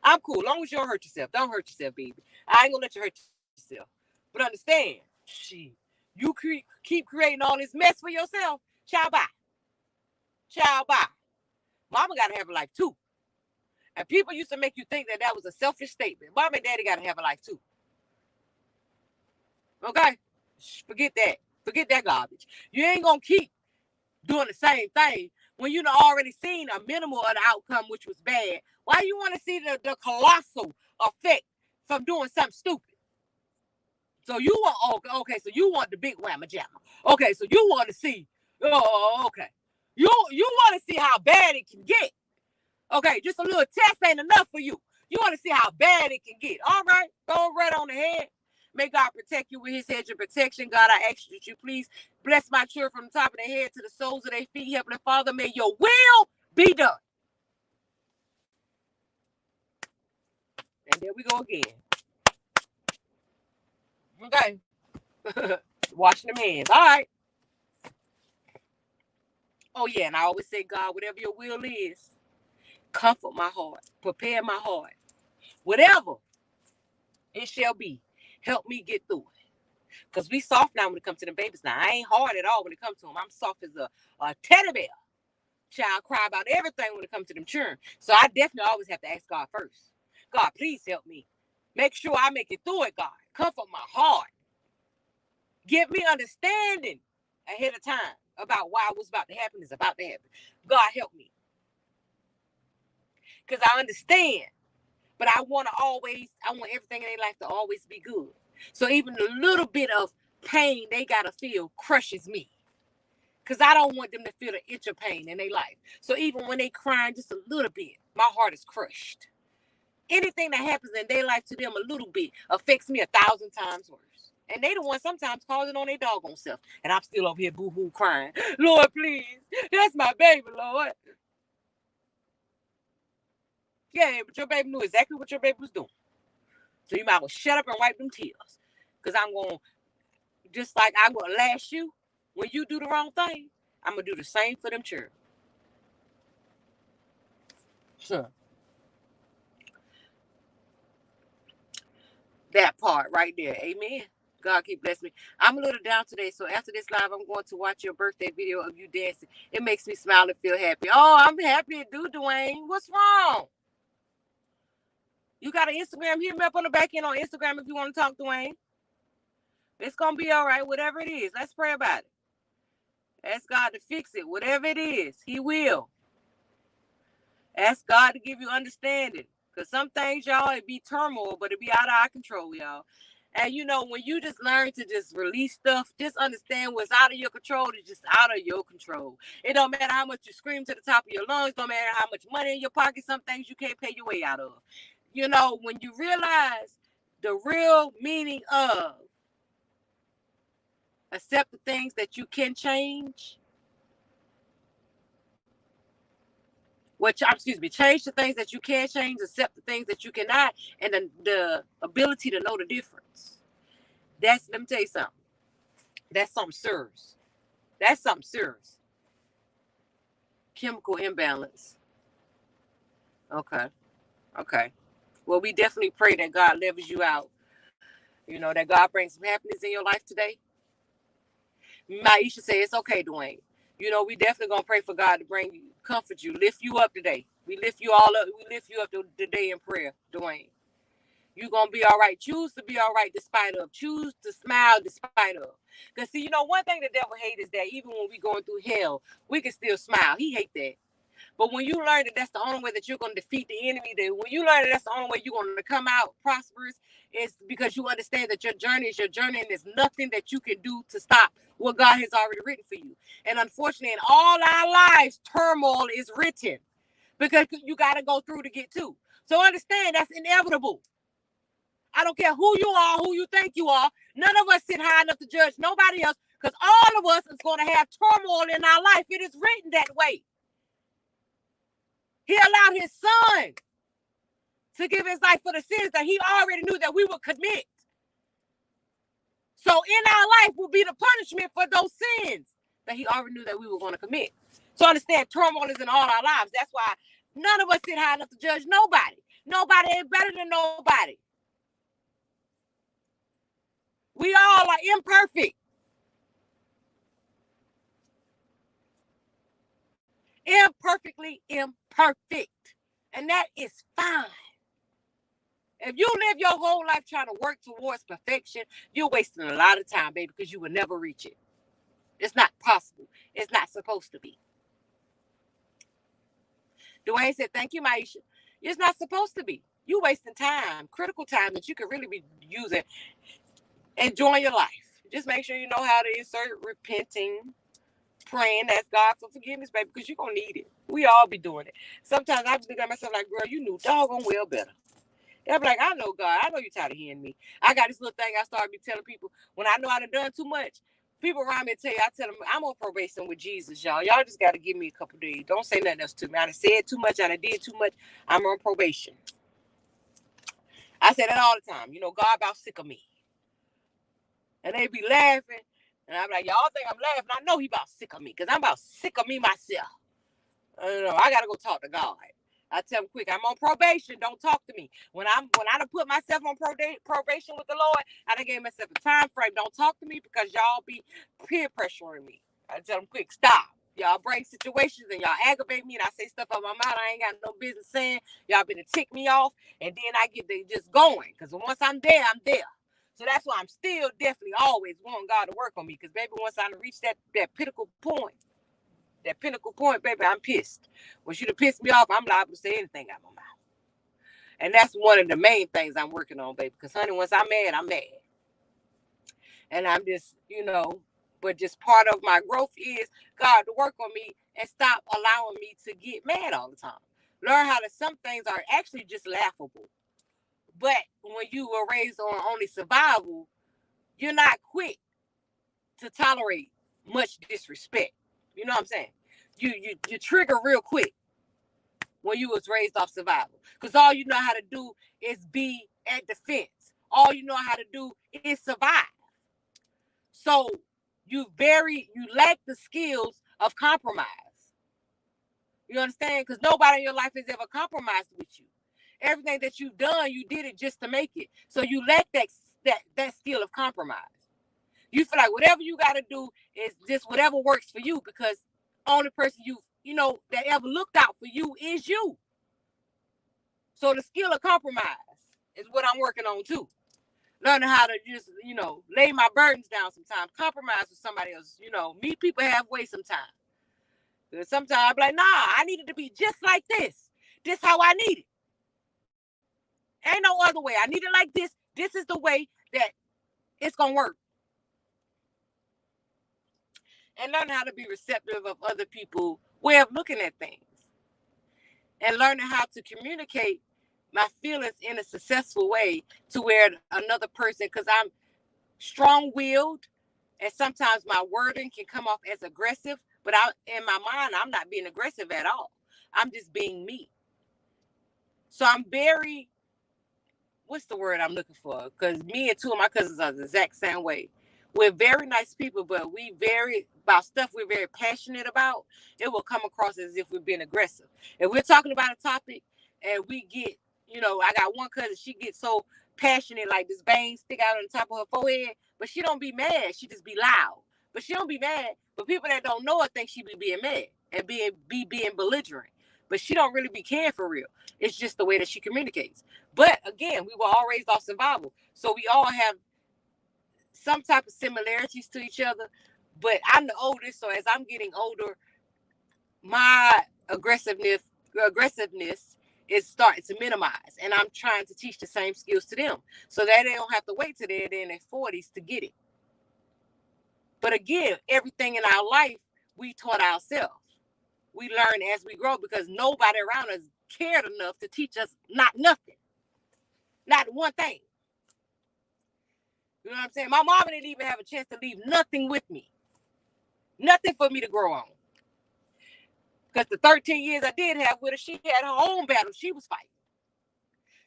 I'm cool. As long as you don't hurt yourself. Don't hurt yourself, baby. I ain't going to let you hurt yourself. But understand, you keep creating all this mess for yourself. Child, bye. Child, bye. Mama got to have a life too. And people used to make you think that was a selfish statement. Mom and daddy got to have a life too. Okay? Forget that. Forget that garbage. You ain't going to keep doing the same thing when you already seen a minimal of the outcome, which was bad. Why you want to see the colossal effect from doing something stupid? So you want, okay, so you want the big whamma jamma. Okay, so you want to see, okay. You want to see how bad it can get. Okay, just a little test ain't enough for you. You want to see how bad it can get. All right, go right on ahead. May God protect you with his hedge of protection. God, I ask that you please bless my children from the top of their head to the soles of their feet. Heavenly Father, may your will be done. And there we go again. Okay. Washing them hands. All right. Oh, yeah, and I always say, God, whatever your will is, comfort my heart. Prepare my heart. Whatever it shall be, help me get through it. Because we soft now when it comes to the babies now. I ain't hard at all when it comes to them. I'm soft as a teddy bear. Child, cry about everything when it comes to them children. So I definitely always have to ask God first. God, please help me. Make sure I make it through it, God. Comfort my heart. Give me understanding ahead of time about why what's about to happen is about to happen. God, help me. Because I understand. But I want everything in their life to always be good. So even a little bit of pain they got to feel crushes me. Because I don't want them to feel the itch of pain in their life. So even when they crying just a little bit, my heart is crushed. Anything that happens in their life to them a little bit affects me 1,000 times worse. And they the ones sometimes causing on their doggone self. And I'm still over here boo-hoo crying. Lord, please. That's my baby, Lord. Yeah, but your baby knew exactly what your baby was doing. So you might as well shut up and wipe them tears. Because I'm going to, just like I'm going to lash you when you do the wrong thing, I'm going to do the same for them children. Sure. That part right there. Amen. God keep blessing me. I'm a little down today, so after this live, I'm going to watch your birthday video of you dancing. It makes me smile and feel happy. Oh, I'm happy to do, Dwayne. What's wrong? You got an Instagram? Hit me up on the back end on Instagram if you want to talk, Dwayne. It's going to be all right, whatever it is. Let's pray about it. Ask God to fix it, whatever it is. He will. Ask God to give you understanding. Because some things, y'all, it be turmoil, but it be out of our control, y'all. And, when you just learn to just release stuff, just understand what's out of your control is just out of your control. It don't matter how much you scream to the top of your lungs. Don't matter how much money in your pocket. Some things you can't pay your way out of. When you realize the real meaning of accept the things that you can change. Change the things that you can change, accept the things that you cannot, and the ability to know the difference. Let me tell you something. That's something serious. That's something serious. Chemical imbalance. Okay. Well, we definitely pray that God levels you out. That God brings some happiness in your life today. Maisha say it's okay, Dwayne. We definitely going to pray for God to comfort you, lift you up today. We lift you all up. We lift you up today in prayer, Dwayne. You're going to be all right. Choose to be all right despite of. Choose to smile despite of. Because, see, one thing the devil hates is that even when we're going through hell, we can still smile. He hates that. But when you learn that that's the only way that you're going to defeat the enemy, that when you learn that that's the only way you're going to come out prosperous, it's because you understand that your journey is your journey and there's nothing that you can do to stop what God has already written for you. And unfortunately, in all our lives, turmoil is written because you got to go through to get to. So understand that's inevitable. I don't care who you are, who you think you are. None of us sit high enough to judge nobody else because all of us is going to have turmoil in our life. It is written that way. He allowed his son to give his life for the sins that he already knew that we would commit. So in our life will be the punishment for those sins that he already knew that we were going to commit. So understand, turmoil is in all our lives. That's why none of us sit high enough to judge nobody. Nobody ain't better than nobody. We all are imperfect. Imperfectly imperfect. And that is fine. If you live your whole life trying to work towards perfection, you're wasting a lot of time, baby, because you will never reach it. It's not possible. It's not supposed to be. Dwayne said, thank you, Maisha. It's not supposed to be. You're wasting time, critical time that you could really be using, enjoying your life. Just make sure you know how to insert repenting, praying, ask God for forgiveness, baby, because you're going to need it. We all be doing it. Sometimes I be thinking to myself like, girl, you knew doggone well better. They'll be like, I know, God. I know you're tired of hearing me. I got this little thing I started be telling people when I know I done too much. People around me tell you, I tell them, I'm on probation with Jesus, y'all. Y'all just got to give me a couple days. Don't say nothing else to me. I done said too much. I done did too much. I'm on probation. I say that all the time. You know, God about sick of me. And they be laughing. And I'm like, y'all think I'm laughing? I know he about sick of me because I'm about sick of me myself. I got to go talk to God. I tell them quick, I'm on probation. Don't talk to me. When I done put myself on probation with the Lord, I done gave myself a time frame. Don't talk to me because y'all be peer pressuring me. I tell them quick, stop. Y'all bring situations and y'all aggravate me and I say stuff out my mouth I ain't got no business saying. Y'all been to tick me off and then I get to just going because once I'm there, I'm there. So that's why I'm still definitely always wanting God to work on me because baby, once I reach that pinnacle point, baby, I'm pissed. When you to piss me off, I'm liable to say anything out my mouth. And that's one of the main things I'm working on, baby. Because, honey, once I'm mad, I'm mad. And I'm just, but just part of my growth is God to work on me and stop allowing me to get mad all the time. Learn how that some things are actually just laughable. But when you were raised on only survival, you're not quick to tolerate much disrespect. You know what I'm saying? You trigger real quick when you was raised off survival. Because all you know how to do is be at defense. All you know how to do is survive. So you lack the skills of compromise. You understand? Because nobody in your life has ever compromised with you. Everything that you've done, you did it just to make it. So you lack that skill of compromise. You feel like whatever you got to do is just whatever works for you because only person that ever looked out for you is you. So the skill of compromise is what I'm working on too. Learning how to just, lay my burdens down sometimes. Compromise with somebody else. Meet people halfway sometimes. Sometimes I'm like, nah, I need it to be just like this. This how I need it. Ain't no other way. I need it like this. This is the way that it's going to work. And learn how to be receptive of other people's way of looking at things. And learning how to communicate my feelings in a successful way to where another person, because I'm strong-willed, and sometimes my wording can come off as aggressive, but in my mind, I'm not being aggressive at all. I'm just being me. So I'm very, what's the word I'm looking for? Because me and two of my cousins are the exact same way. We're very nice people, but about stuff we're very passionate about, it will come across as if we're being aggressive. If we're talking about a topic and we get, I got one cousin, she gets so passionate, like this bang stick out on the top of her forehead, but she don't be mad. She just be loud. But she don't be mad. But people that don't know her think she be being mad and being belligerent. But she don't really be caring for real. It's just the way that she communicates. But again, we were all raised off survival. So we all have some type of similarities to each other. But I'm the oldest, so as I'm getting older, my aggressiveness is starting to minimize. And I'm trying to teach the same skills to them so that they don't have to wait till they're in their 40s to get it. But again, everything in our life, we taught ourselves. We learn as we grow because nobody around us cared enough to teach us nothing. Not one thing. You know what I'm saying? My mom didn't even have a chance to leave nothing with me. Nothing for me to grow on. Because the 13 years I did have with her, she had her own battle she was fighting.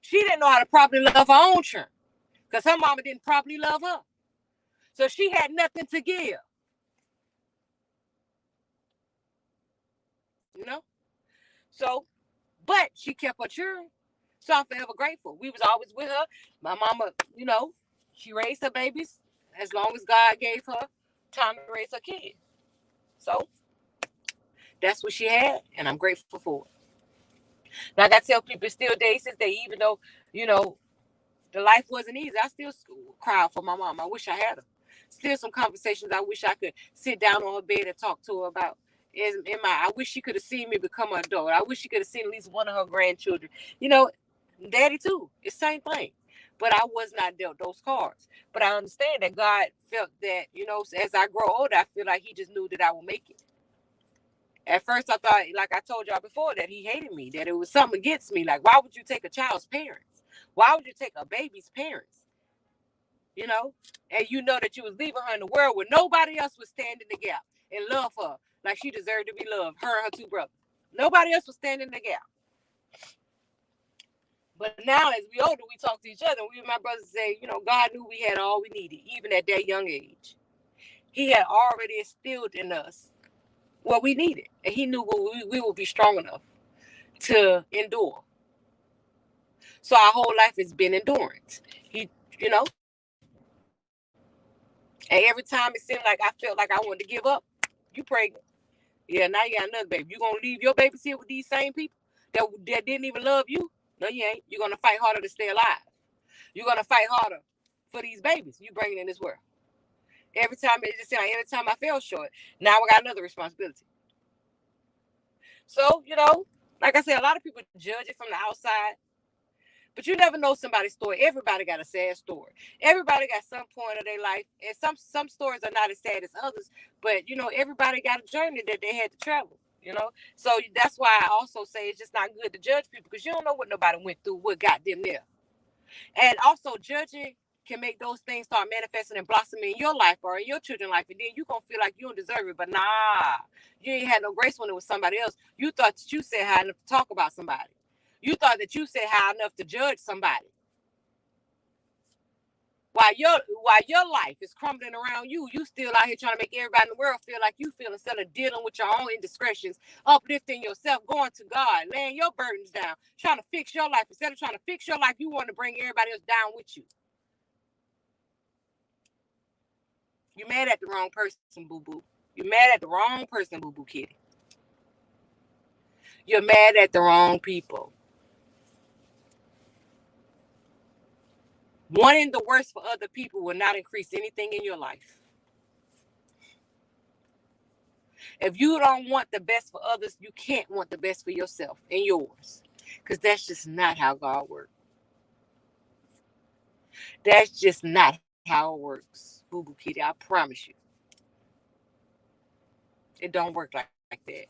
She didn't know how to properly love her own children because her mama didn't properly love her. So she had nothing to give. You know? So, but she kept her children. So I'm forever grateful. We was always with her. My mama, you know, she raised her babies as long as God gave her time to raise her kids. So that's what she had, and I'm grateful for it. Like I tell people, still days since they, even though, you know, the life wasn't easy, I still cry for my mom. I wish I had her. Still some conversations I wish I could sit down on her bed and talk to her about. I wish she could have seen me become an adult. I wish she could have seen at least one of her grandchildren. You know, daddy too. It's the same thing. But I was not dealt those cards. But I understand that God felt that, you know, as I grow older, I feel like he just knew that I would make it. At first, I thought, like I told y'all before, that he hated me, that it was something against me. Like, why would you take a child's parents? Why would you take a baby's parents? You know? And you know that you was leaving her in the world where nobody else was standing the gap and love her like she deserved to be loved, her and her two brothers. Nobody else was standing the gap. But now, as we older, we talk to each other. We and my brothers say, you know, God knew we had all we needed, even at that young age. He had already instilled in us what we needed. And he knew we would be strong enough to endure. So our whole life has been endurance. You know, and every time it seemed like I felt like I wanted to give up, you pregnant. Yeah, now you got another baby. You gonna leave your babies here with these same people that didn't even love you? No, you ain't. You're gonna fight harder to stay alive. You're gonna fight harder for these babies you bringing in this world. Every time it just seemed like every time I fell short, now I got another responsibility. So, you know, like I said, a lot of people judge it from the outside. But you never know somebody's story. Everybody got a sad story. Everybody got some point of their life. And some stories are not as sad as others. But, you know, everybody got a journey that they had to travel, you know. So that's why I also say it's just not good to judge people because you don't know what nobody went through, what got them there. And also judging can make those things start manifesting and blossoming in your life or in your children's life. And then you're going to feel like you don't deserve it. But nah, you ain't had no grace when it was somebody else. You thought that you said high enough to talk about somebody. You thought that you said high enough to judge somebody. While your life is crumbling around you, you still out here trying to make everybody in the world feel like you feel instead of dealing with your own indiscretions, uplifting yourself, going to God, laying your burdens down, trying to fix your life. Instead of trying to fix your life, you want to bring everybody else down with you. You're mad at the wrong person, boo-boo. You're mad at the wrong person, boo-boo kitty. You're mad at the wrong people. Wanting the worst for other people will not increase anything in your life. If you don't want the best for others, you can't want the best for yourself and yours. Because that's just not how God works. That's just not how it works, boo-boo kitty. I promise you. It don't work like that.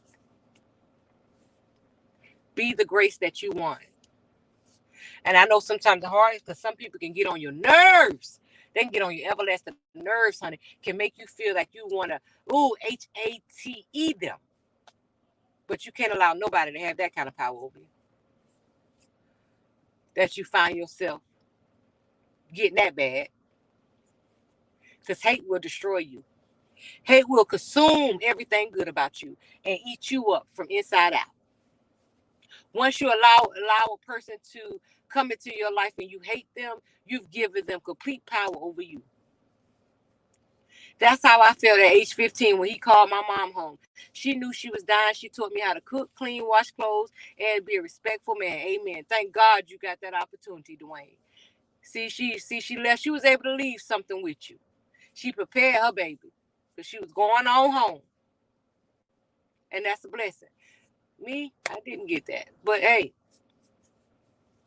Be the grace that you want. And I know sometimes the hardest because some people can get on your nerves. They can get on your everlasting nerves, honey. Can make you feel like you want to, hate them. But you can't allow nobody to have that kind of power over you. That you find yourself getting that bad. Because hate will destroy you. Hate will consume everything good about you and eat you up from inside out. Once you allow a person to come into your life and you hate them, you've given them complete power over you. That's how I felt at age 15 when he called my mom home. She knew she was dying. She taught me how to cook, clean, wash clothes, and be a respectful man. Amen. Thank God you got that opportunity, Dwayne. She left. She was able to leave something with you. She prepared her baby because she was going on home. And that's a blessing. Me, I didn't get that. But hey,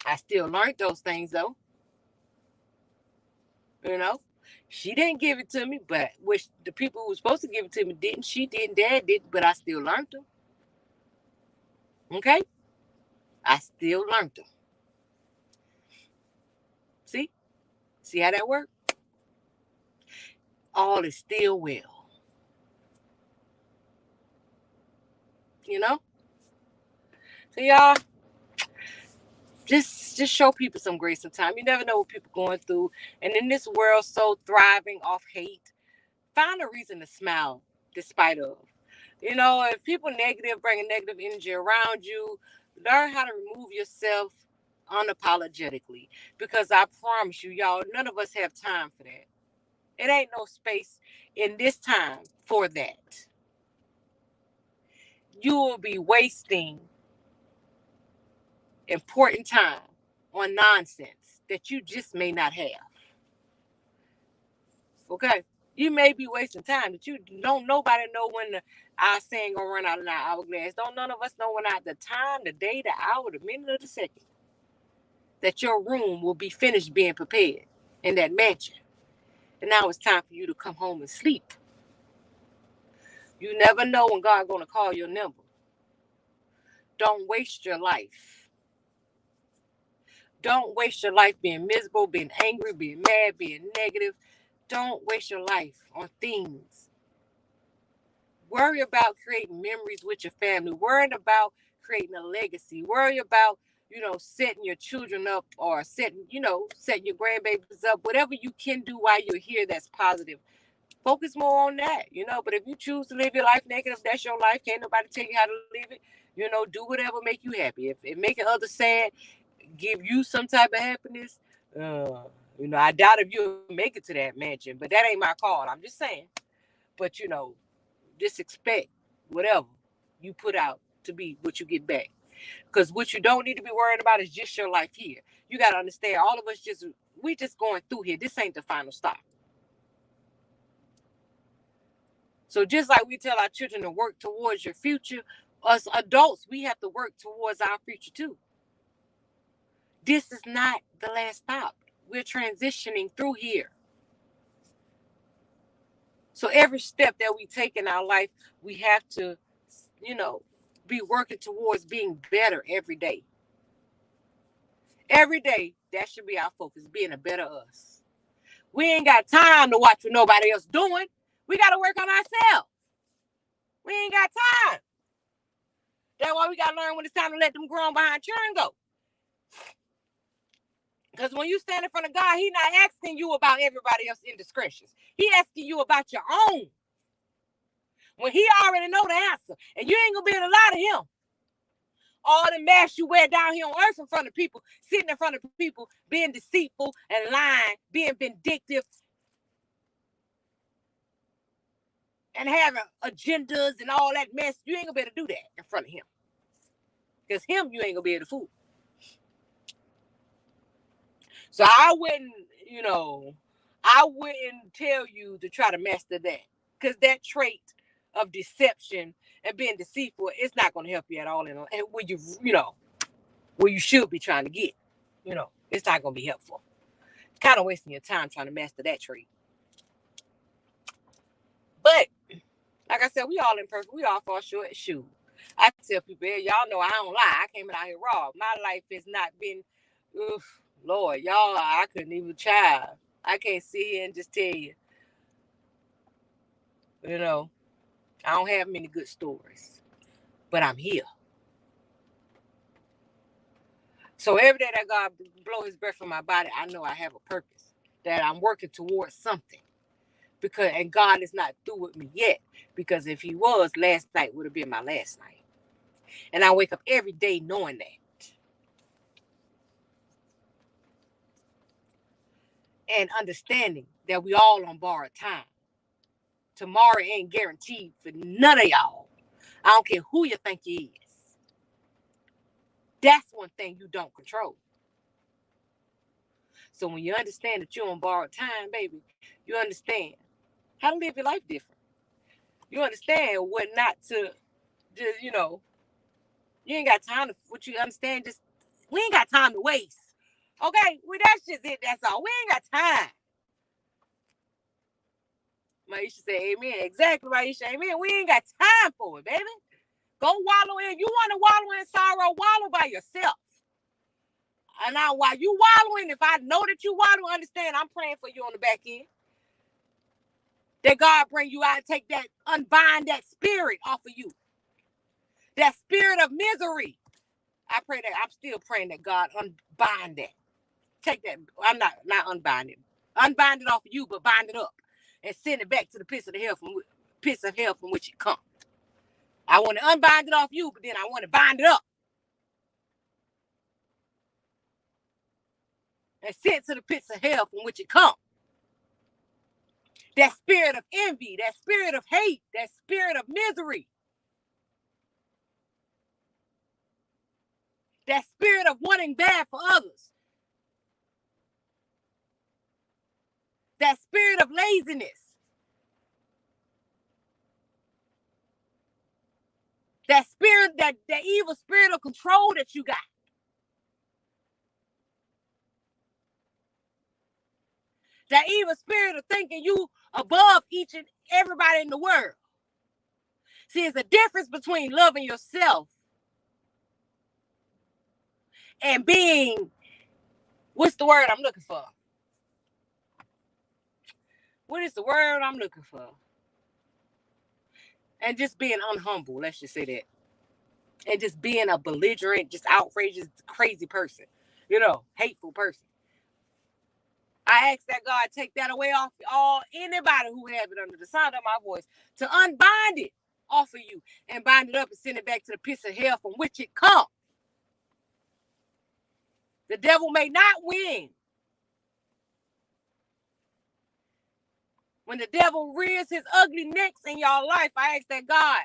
I still learned those things though. You know, she didn't give it to me, but which the people who were supposed to give it to me didn't. She didn't, Dad didn't, but I still learned them. Okay? I still learned them. See? See how that worked? All is still well. You know? So y'all, just show people some grace sometimes. You never know what people going through. And in this world so thriving off hate, find a reason to smile despite of. You know, if people negative, bringing negative energy around you, learn how to remove yourself unapologetically. Because I promise you, y'all, none of us have time for that. It ain't no space in this time for that. You will be wasting important time on nonsense that you just may not have. Okay? You may be wasting time that you don't nobody know when our saying gonna run out in our hourglass. Don't none of us know when the time, the day, the hour, the minute, or the second that your room will be finished being prepared in that mansion. And now it's time for you to come home and sleep. You never know when God's gonna call your number. Don't waste your life. Don't waste your life being miserable, being angry, being mad, being negative. Don't waste your life on things. Worry about creating memories with your family. Worry about creating a legacy. Worry about, setting your children up or setting your grandbabies up. Whatever you can do while you're here that's positive. Focus more on that, But if you choose to live your life negative, that's your life. Can't nobody tell you how to live it. Do whatever make you happy. If it making others sad, give you some type of happiness. I doubt if you'll make it to that mansion, but that ain't my call. I'm just saying. But just expect whatever you put out to be what you get back. Because what you don't need to be worried about is just your life here. You got to understand, all of us we just going through here. This ain't the final stop. So just like we tell our children to work towards your future, us adults, we have to work towards our future too. This is not the last stop. We're transitioning through here. So every step that we take in our life, we have to, be working towards being better every day. Every day, that should be our focus, being a better us. We ain't got time to watch what nobody else doing. We got to work on ourselves. We ain't got time. That's why we got to learn when it's time to let them grown behind churn go. Because when you stand in front of God, He's not asking you about everybody else's indiscretions. He asking you about your own. When He already know the answer, and you ain't gonna be able to lie to Him. All the mess you wear down here on earth in front of people, sitting in front of people, being deceitful and lying, being vindictive, and having agendas and all that mess, you ain't gonna be able to do that in front of Him. Because Him, you ain't gonna be able to fool. So I wouldn't tell you to try to master that. Because that trait of deception and being deceitful, it's not going to help you at all. And where you should be trying to get, it's not going to be helpful. It's kind of wasting your time trying to master that trait. But, like I said, we all imperfect. We all fall short. Shoot. I tell people, hey, y'all know I don't lie. I came out here raw. My life has not been, Lord, y'all, I couldn't even try. I can't sit here and just tell you, I don't have many good stories, but I'm here. So every day that God blow His breath in my body, I know I have a purpose, that I'm working towards something. And God is not through with me yet, because if He was, last night would have been my last night. And I wake up every day knowing that. And understanding that we all on borrowed time. Tomorrow ain't guaranteed for none of y'all. I don't care who you think you is. That's one thing you don't control. So when you understand that you're on borrowed time, baby, you understand how to live your life different. You understand what not to just, You ain't got time to, what you understand, just, we ain't got time to waste. Okay? Well, that's just it. That's all. We ain't got time. Maisha say amen. Exactly, Maisha. Amen. We ain't got time for it, baby. Go wallow in. You want to wallow in sorrow, wallow by yourself. And now while you wallowing, if I know that you wallow, understand I'm praying for you on the back end. That God bring you out and take that, unbind that spirit off of you. That spirit of misery. I pray that, I'm still praying that God unbind that. Take that, I'm not unbind it. Unbind it off of you, but bind it up. And send it back to the pits of hell from which it comes. I want to unbind it off you, but then I want to bind it up. And send it to the pits of hell from which it comes. That spirit of envy, that spirit of hate, that spirit of misery. That spirit of wanting bad for others. That spirit of laziness. That spirit, that evil spirit of control that you got. That evil spirit of thinking you above each and everybody in the world. See, it's a difference between loving yourself and being, what's the word I'm looking for? What is the word I'm looking for? And just being unhumble, let's just say that. And just being a belligerent, just outrageous, crazy person. You know, hateful person. I ask that God take that away off anybody who have it under the sound of my voice, to unbind it off of you and bind it up and send it back to the pits of hell from which it comes. The devil may not win. When the devil rears his ugly necks in your life, I ask that God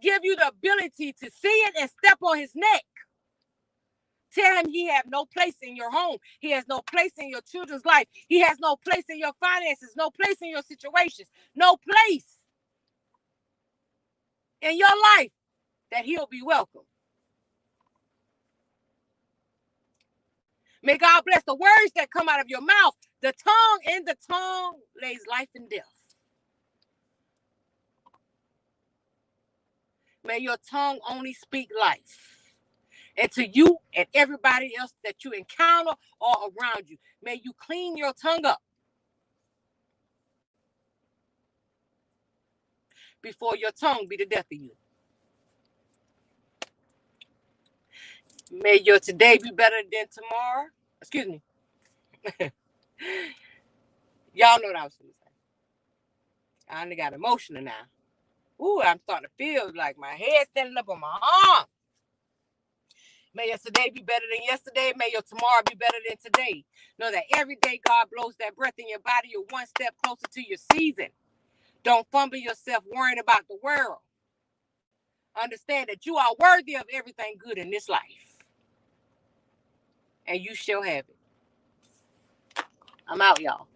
give you the ability to see it and step on his neck. Tell him he has no place in your home. He has no place in your children's life. He has no place in your finances, no place in your situations, no place in your life that he'll be welcome. May God bless the words that come out of your mouth. The tongue, in the tongue lays life and death. May your tongue only speak life. And to you and everybody else that you encounter or around you, may you clean your tongue up before your tongue be the death of you. May your today be better than tomorrow. Excuse me. Y'all know what I was going to say. I only got emotional now. Ooh, I'm starting to feel like my head standing up on my arm. May your today be better than yesterday. May your tomorrow be better than today. Know that every day God blows that breath in your body, you're one step closer to your season. Don't fumble yourself worrying about the world. Understand that you are worthy of everything good in this life. And you shall have it. I'm out, y'all.